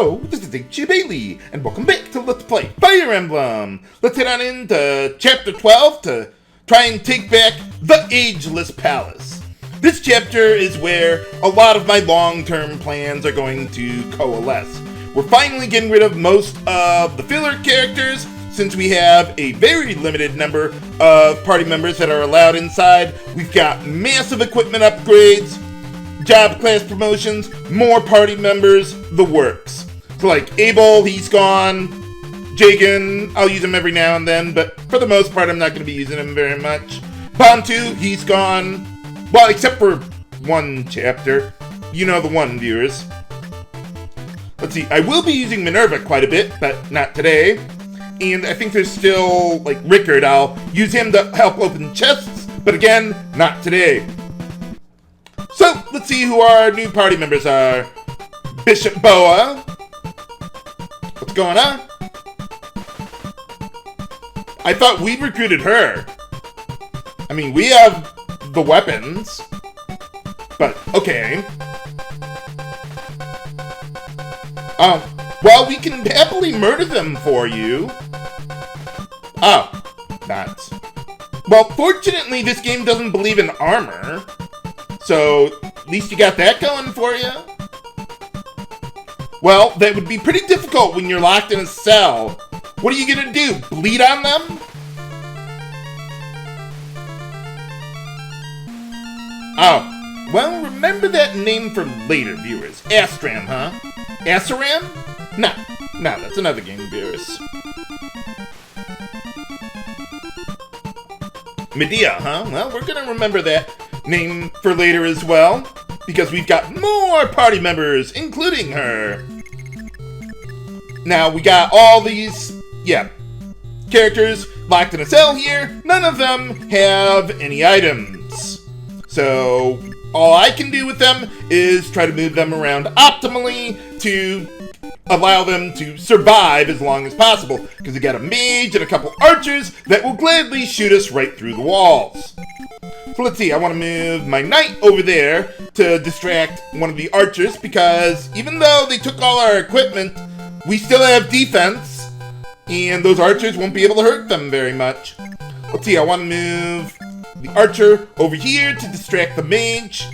Hello, this is Ageless, and welcome back to Let's Play Fire Emblem. Let's head on into Chapter 12 to try and take back the Ageless Palace. This chapter is where a lot of my long-term plans are going to coalesce. We're finally getting rid of most of the filler characters, since we have a very limited number of party members that are allowed inside. We've got massive equipment upgrades, job class promotions, more party members, the works. So like Abel, he's gone. Jagan, I'll use him every now and then, but for the most part, I'm not going to be using him very much. Bantu, he's gone. Well, except for one chapter. You know the one, viewers. Let's see, I will be using Minerva quite a bit, but not today. And I think there's still, like, Rickard. I'll use him to help open chests, but again, not today. So, let's see who our new party members are. Bishop Boa. What's going on? I thought we recruited her. I mean, we have the weapons. But, okay. Well, we can happily murder them for you. Oh, that's... Well, fortunately, this game doesn't believe in armor. So, at least you got that going for you. Well, that would be pretty difficult when you're locked in a cell. What are you gonna do? Bleed on them? Oh, well, remember that name for later, viewers. Astram, huh? Asaram? No, that's another game, viewers. Medea, huh? Well, we're gonna remember that name for later as well, because we've got more party members, including her. Now, we got all these, characters locked in a cell here. None of them have any items. So, all I can do with them is try to move them around optimally to allow them to survive as long as possible, because we got a mage and a couple archers that will gladly shoot us right through the walls. So let's see, I want to move my knight over there to distract one of the archers, because even though they took all our equipment, we still have defense, and those archers won't be able to hurt them very much. Let's see, I want to move the archer over here to distract the mage.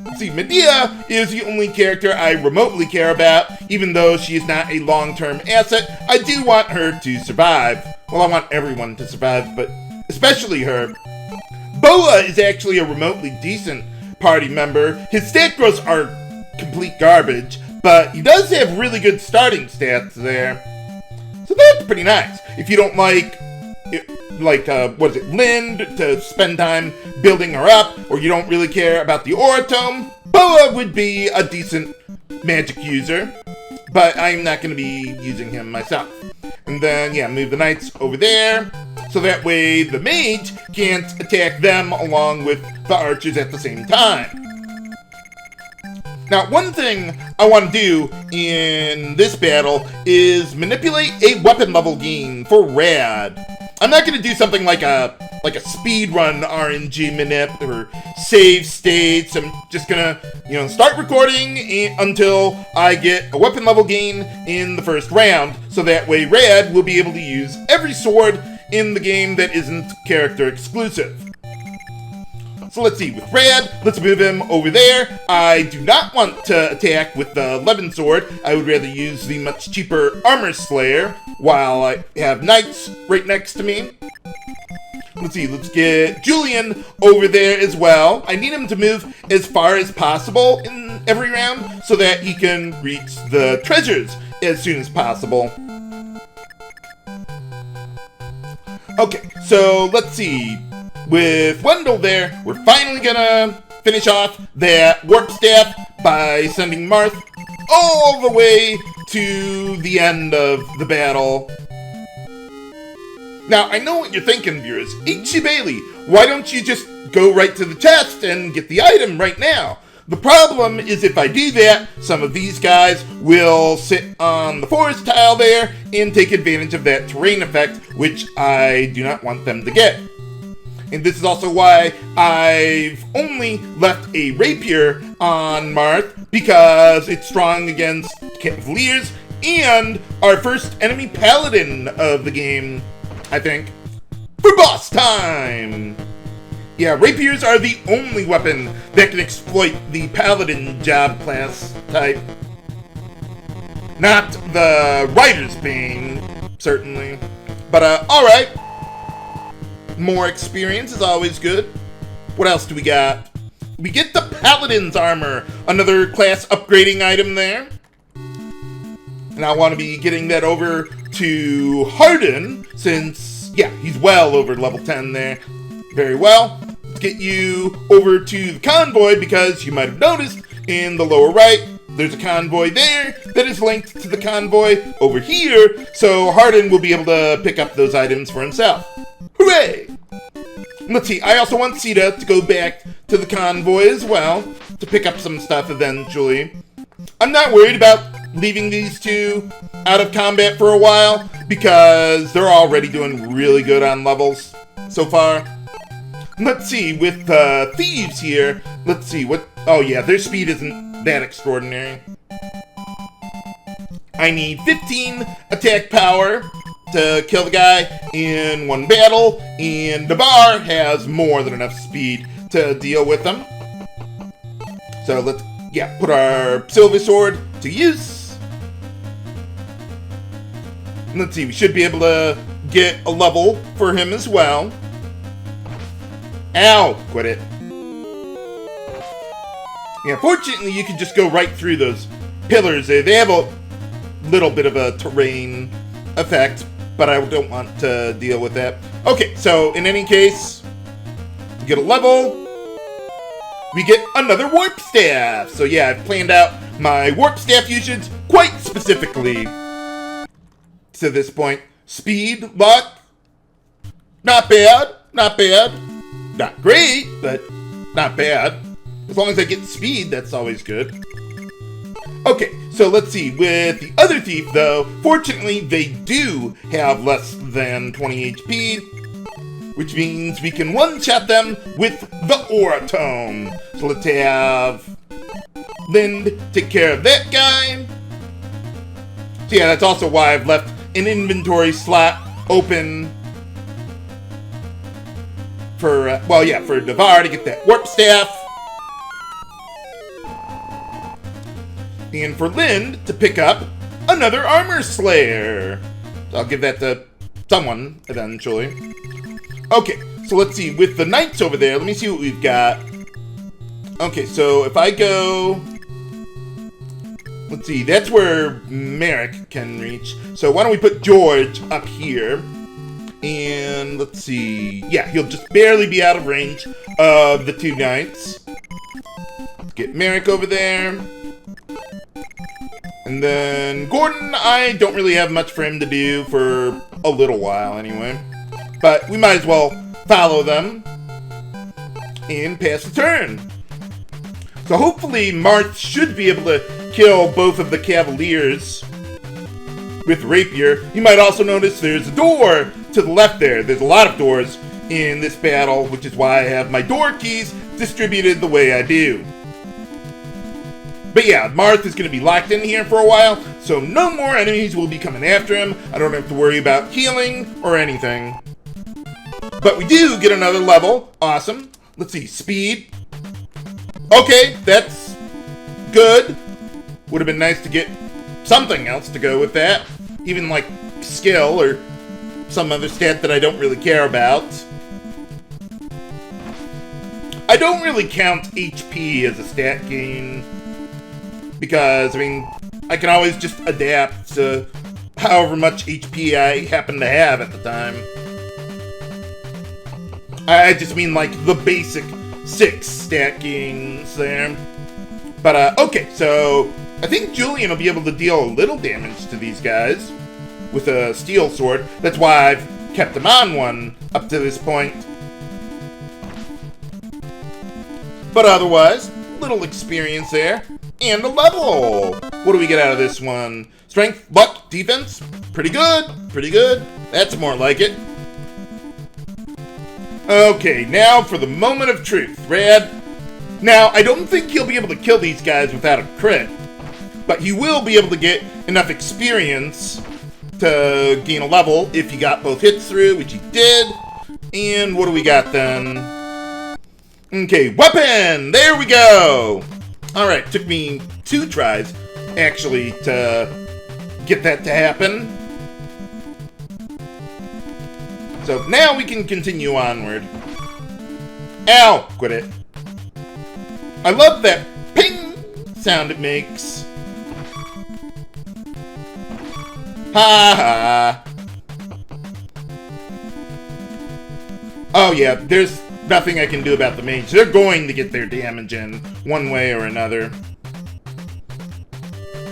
Let's see, Medea is the only character I remotely care about, even though she is not a long-term asset. I do want her to survive. Well, I want everyone to survive, but especially her. Boa is actually a remotely decent party member. His stat growths are complete garbage, but he does have really good starting stats there. So that's pretty nice. If you don't like Lind, to spend time building her up, or you don't really care about the Oratome, Boa would be a decent magic user, but I'm not going to be using him myself. And then, move the knights over there, so that way the mage can't attack them along with the archers at the same time. Now, one thing I want to do in this battle is manipulate a weapon level gain for Rad. I'm not going to do something like a speedrun RNG manip or save states. I'm just going to, start recording until I get a weapon level gain in the first round, so that way Rad will be able to use every sword in the game that isn't character exclusive. So let's see, with Rad, let's move him over there. I do not want to attack with the Levin sword. I would rather use the much cheaper Armor Slayer, while I have knights right next to me. Let's see, let's get Julian over there as well. I need him to move as far as possible in every round, so that he can reach the treasures as soon as possible. Okay, so let's see. With Wendell there, we're finally gonna finish off that warp staff by sending Marth all the way to the end of the battle. Now, I know what you're thinking, viewers. Bailey, why don't you just go right to the chest and get the item right now? The problem is, if I do that, some of these guys will sit on the forest tile there and take advantage of that terrain effect, which I do not want them to get. And this is also why I've only left a rapier on Marth, because it's strong against Cavaliers And our first enemy paladin of the game, I think, for boss time! Yeah, rapiers are the only weapon that can exploit the paladin job class type. Not the Rider's Bane, certainly. But, alright. More experience is always good. What else do we got? We get the Paladin's Armor, another class upgrading item there. And I want to be getting that over to Hardin, since, yeah, he's well over level 10 there. Very well. Let's get you over to the convoy, because you might have noticed in the lower right, there's a convoy there that is linked to the convoy over here, so Hardin will be able to pick up those items for himself. Hooray! Let's see, I also want Sita to go back to the convoy as well, to pick up some stuff eventually. I'm not worried about leaving these two out of combat for a while, because they're already doing really good on levels so far. Let's see, with thieves here, let's see, what, oh yeah, their speed isn't that extraordinary. I need 15 attack power to kill the guy in one battle, and Navarre has more than enough speed to deal with them. So let's, yeah, put our silver sword to use. And let's see, we should be able to get a level for him as well. Ow! Quit it. Yeah, fortunately, you can just go right through those pillars there. They have a little bit of a terrain effect, but I don't want to deal with that. Okay, so in any case, we get a level. We get another warp staff. So yeah, I've planned out my warp staff usage quite specifically to this point. Speed, luck, not bad, not bad. Not great, but not bad. As long as I get speed, that's always good. Okay, so let's see. With the other thief, though, fortunately, they do have less than 20 HP, which means we can one-shot them with the Aura Tome. So let's have Lind take care of that guy. So yeah, that's also why I've left an inventory slot open for, well, yeah, for Navarre to get that warp staff. And for Lind to pick up another Armor Slayer. So I'll give that to someone eventually. Okay, so let's see. With the Knights over there, let me see what we've got. Okay, so if I go... Let's see, that's where Merrick can reach. So why don't we put George up here? And let's see. Yeah, he'll just barely be out of range of the two Knights. Let's get Merrick over there. And then Gordon, I don't really have much for him to do for a little while anyway. But we might as well follow them and pass the turn. So hopefully Marth should be able to kill both of the Cavaliers with Rapier. You might also notice there's a door to the left there. There's a lot of doors in this battle, which is why I have my door keys distributed the way I do. But yeah, Marth is going to be locked in here for a while, so no more enemies will be coming after him. I don't have to worry about healing or anything. But we do get another level. Awesome. Let's see, speed. Okay, that's good. Would have been nice to get something else to go with that. Even like skill or some other stat that I don't really care about. I don't really count HP as a stat gain. Because, I mean, I can always just adapt to however much HP I happen to have at the time. I just mean, like, the basic 6 stat gains there. But, okay, so I think Julian will be able to deal a little damage to these guys with a steel sword. That's why I've kept him on one up to this point. But otherwise, little experience there. And a level! What do we get out of this one? Strength, luck, defense? Pretty good, pretty good. That's more like it. Okay, now for the moment of truth. Rad. Now, I don't think he'll be able to kill these guys without a crit. But he will be able to get enough experience to gain a level if he got both hits through, which he did. And what do we got then? Okay, weapon! There we go! Alright, took me 2 tries, actually, to get that to happen. So now we can continue onward. Ow! Quit it. I love that ping sound it makes. Ha ha. Oh yeah, there's nothing I can do about the mage. They're going to get their damage in one way or another.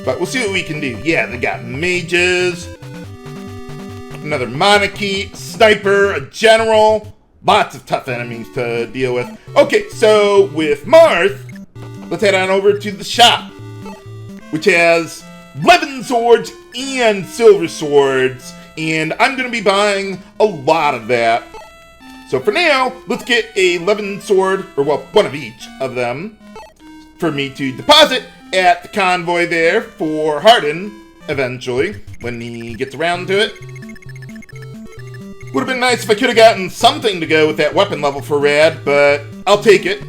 But we'll see what we can do. Yeah, they got mages, another monarchy, sniper, a general. Lots of tough enemies to deal with. Okay, so with Marth, let's head on over to the shop, which has Levin swords and silver swords, and I'm going to be buying a lot of that. So for now, let's get a Levin sword, or well, one of each of them, for me to deposit at the convoy there for Hardin, eventually, when he gets around to it. Would have been nice if I could have gotten something to go with that weapon level for Rad, but I'll take it.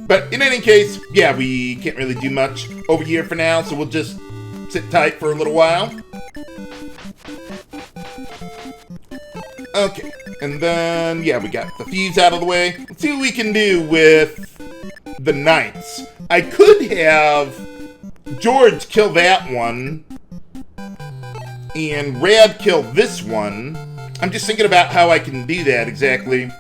But in any case, yeah, we can't really do much over here for now, so we'll just sit tight for a little while. Okay, and then, yeah, we got the thieves out of the way. Let's see what we can do with the knights. I could have George kill that one, and Rad kill this one. I'm just thinking about how I can do that exactly.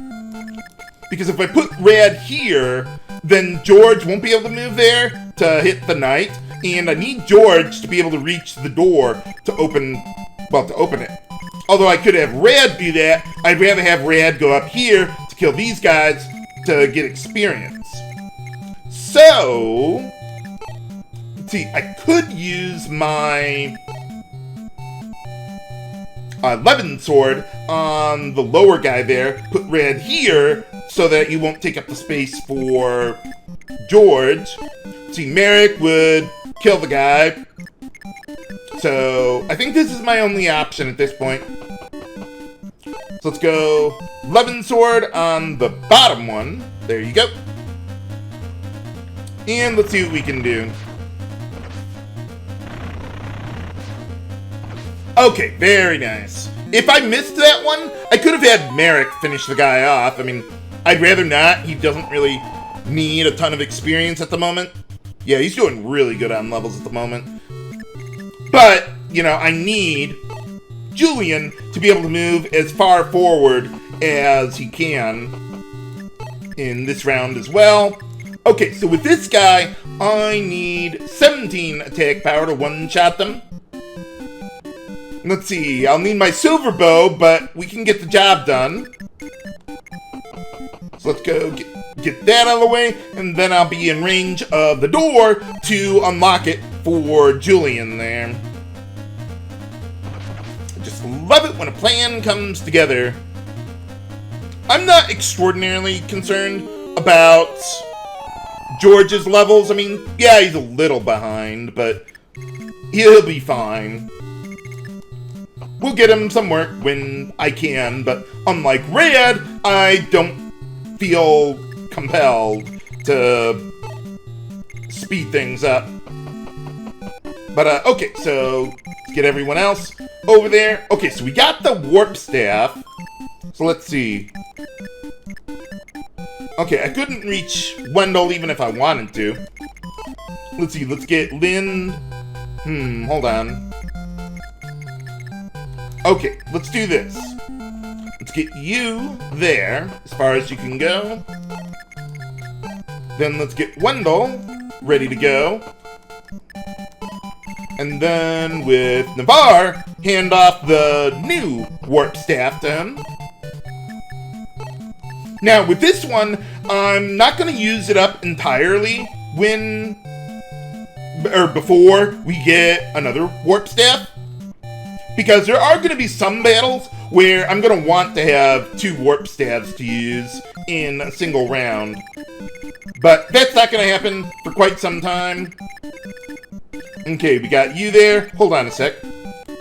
Because if I put Rad here, then George won't be able to move there to hit the knight, and I need George to be able to reach the door to open, well, to open it. Although I could have Rad do that, I'd rather have Rad go up here to kill these guys to get experience. So, let's see, I could use my Levin sword on the lower guy there, put Rad here so that he won't take up the space for George. See, Merrick would kill the guy. So, I think this is my only option at this point. So let's go Levin sword on the bottom one. There you go. And let's see what we can do. Okay, very nice. If I missed that one, I could have had Merrick finish the guy off. I mean, I'd rather not. He doesn't really need a ton of experience at the moment. Yeah, he's doing really good on levels at the moment. But, you know, I need Julian to be able to move as far forward as he can in this round as well. Okay, so with this guy, I need 17 attack power to one-shot them. Let's see, I'll need my silver bow, but we can get the job done. So let's go get that out of the way, and then I'll be in range of the door to unlock it for Julian there. I just love it when a plan comes together. I'm not extraordinarily concerned about George's levels. I mean, yeah, he's a little behind, but he'll be fine. We'll get him some work when I can, but unlike Rad, I don't feel compelled to speed things up. But, okay, so let's get everyone else over there. Okay, so we got the warp staff. So let's see. Okay, I couldn't reach Wendell even if I wanted to. Let's see, let's get Lynn. Hold on. Okay, let's do this. Let's get you there, as far as you can go. Then let's get Wendell ready to go. And then with Navarre, hand off the new warp staff to him. Now, with this one, I'm not going to use it up entirely before we get another warp staff. Because there are going to be some battles where I'm going to want to have 2 warp staves to use in a single round. But that's not going to happen for quite some time. Okay, we got you there. Hold on a sec.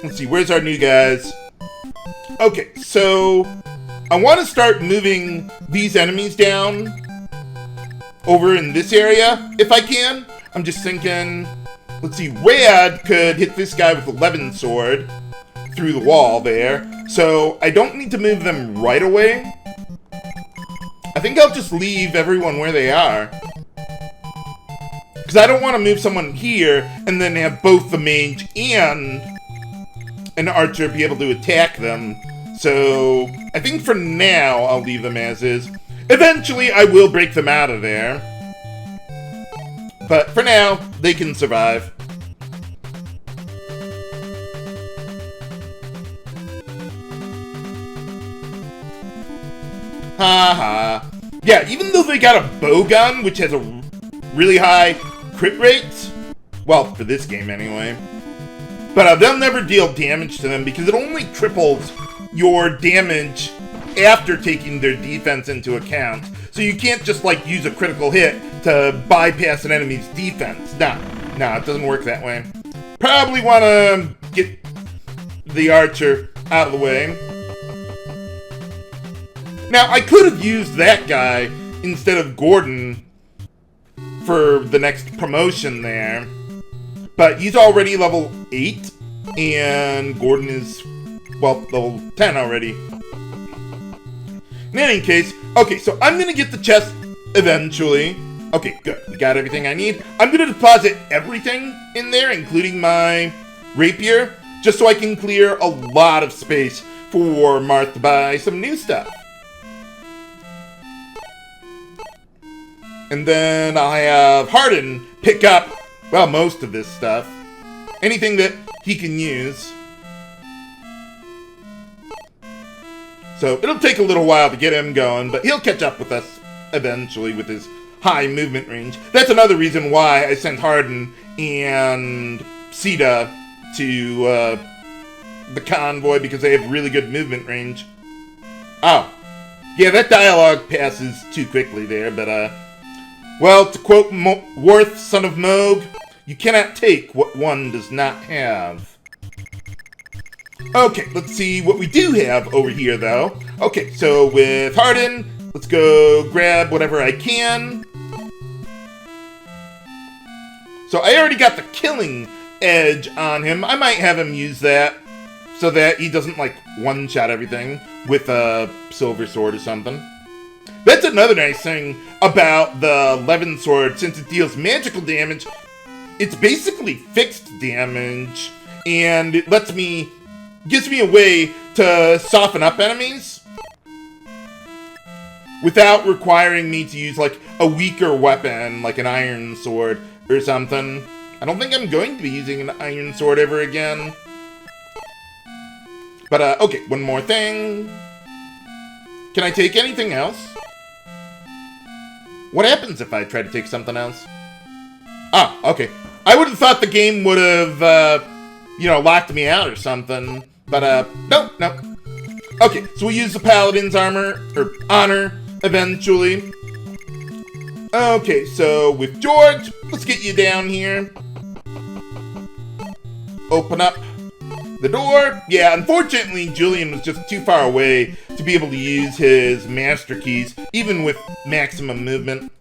Let's see, where's our new guys? Okay, so I want to start moving these enemies down over in this area, if I can. I'm just thinking, let's see, Rad could hit this guy with the Levin sword through the wall there. So I don't need to move them right away. I think I'll just leave everyone where they are. Because I don't want to move someone here and then have both the mage and an archer be able to attack them. So I think for now I'll leave them as is. Eventually I will break them out of there. But for now, they can survive. Haha. Yeah, even though they got a bow gun, which has a really high crit rate, well, for this game anyway, but they'll never deal damage to them because it only triples your damage after taking their defense into account. So you can't just, like, use a critical hit to bypass an enemy's defense. No, it doesn't work that way. Probably want to get the archer out of the way. Now, I could have used that guy instead of Gordon for the next promotion there, but he's already level 8, and Gordon is, well, level 10 already. In any case, okay, so I'm gonna get the chest eventually. Okay, good, we got everything I need. I'm gonna deposit everything in there, including my rapier, just so I can clear a lot of space for Marth to buy some new stuff. And then I'll have Hardin pick up, well, most of this stuff. Anything that he can use. So it'll take a little while to get him going, but he'll catch up with us eventually with his high movement range. That's another reason why I sent Hardin and Sita to the convoy, because they have really good movement range. Oh, yeah, that dialogue passes too quickly there, but well, to quote Worth, son of Moog, you cannot take what one does not have. Okay, let's see what we do have over here, though. Okay, so with Hardin, let's go grab whatever I can. So I already got the killing edge on him. I might have him use that so that he doesn't, like, one-shot everything with a silver sword or something. That's another nice thing about the Levin sword. Since it deals magical damage, it's basically fixed damage, and it gives me a way to soften up enemies without requiring me to use, like, a weaker weapon, like an iron sword or something. I don't think I'm going to be using an iron sword ever again. But, okay, one more thing. Can I take anything else? What happens if I try to take something else? Ah, okay. I would have thought the game would have, locked me out or something. But, no. Okay, so we use the Paladin's honor, eventually. Okay, so with George, let's get you down here. Open up the door. Yeah, unfortunately, Julian was just too far away to be able to use his master keys, even with maximum movement.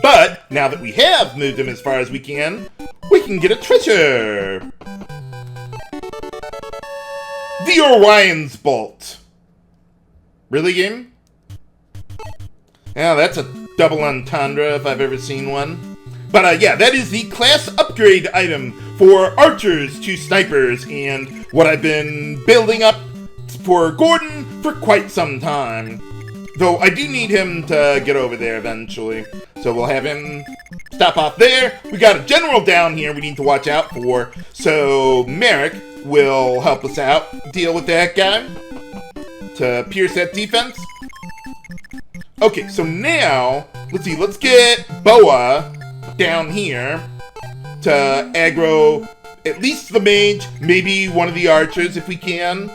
But, now that we have moved him as far as we can get a treasure. The Orion's Bolt. Really, game? Yeah, that's a double entendre if I've ever seen one. But, yeah, that is the class upgrade item for archers to snipers, and what I've been building up for Gordon for quite some time. Though I do need him to get over there eventually. So we'll have him stop off there. We got a general down here we need to watch out for. So Merrick will help us out, deal with that guy to pierce that defense. Okay, so now, let's see, let's get Boa down here to aggro at least the mage, maybe one of the archers if we can.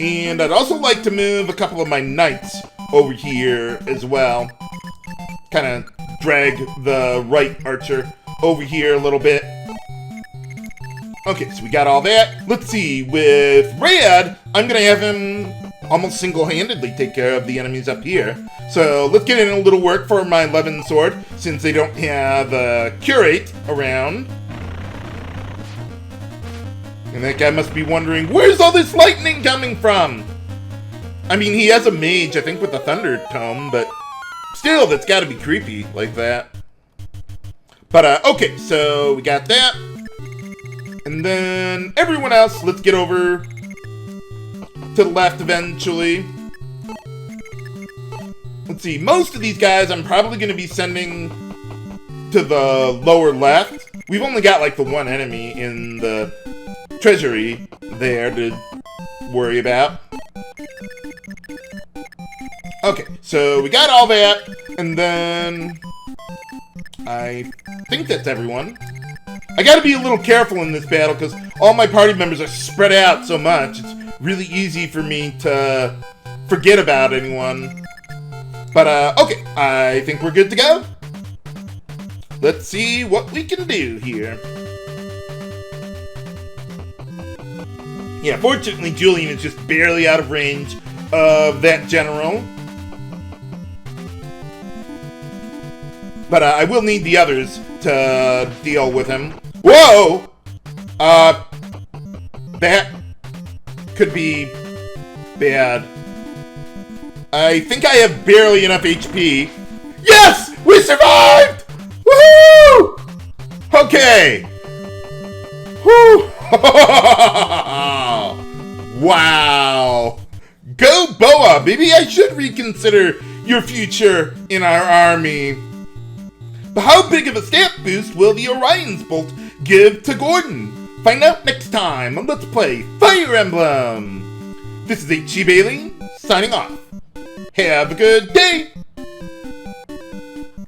And I'd also like to move a couple of my knights over here as well. Kind of drag the right archer over here a little bit. Okay, so we got all that. Let's see, with Rad, I'm gonna have him almost single-handedly take care of the enemies up here. So let's get in a little work for my Levin sword, since they don't have a curate around. And that guy must be wondering, where's all this lightning coming from? I mean, he has a mage, I think, with a thunder tome, but still, that's gotta be creepy like that. But, okay, so we got that. And then everyone else, let's get over to the left eventually. Let's see, most of these guys I'm probably going to be sending to the lower left. We've only got like the one enemy in the treasury there to worry about. Okay, so we got all that, and then I think that's everyone. I gotta be a little careful in this battle because all my party members are spread out so much. It's really easy for me to forget about anyone. But, okay, I think we're good to go. Let's see what we can do here. Yeah, fortunately, Julian is just barely out of range of that general. But I will need the others to deal with him. Whoa! That could be bad. I think I have barely enough HP. Yes! We survived! Woohoo! Okay. Whew. Wow. Go Boa! Maybe I should reconsider your future in our army. But how big of a stat boost will the Orion's Bolt give to Gordon? Find out next time on Let's Play Fire Emblem. This is H.C. Bailey, signing off. Have a good day!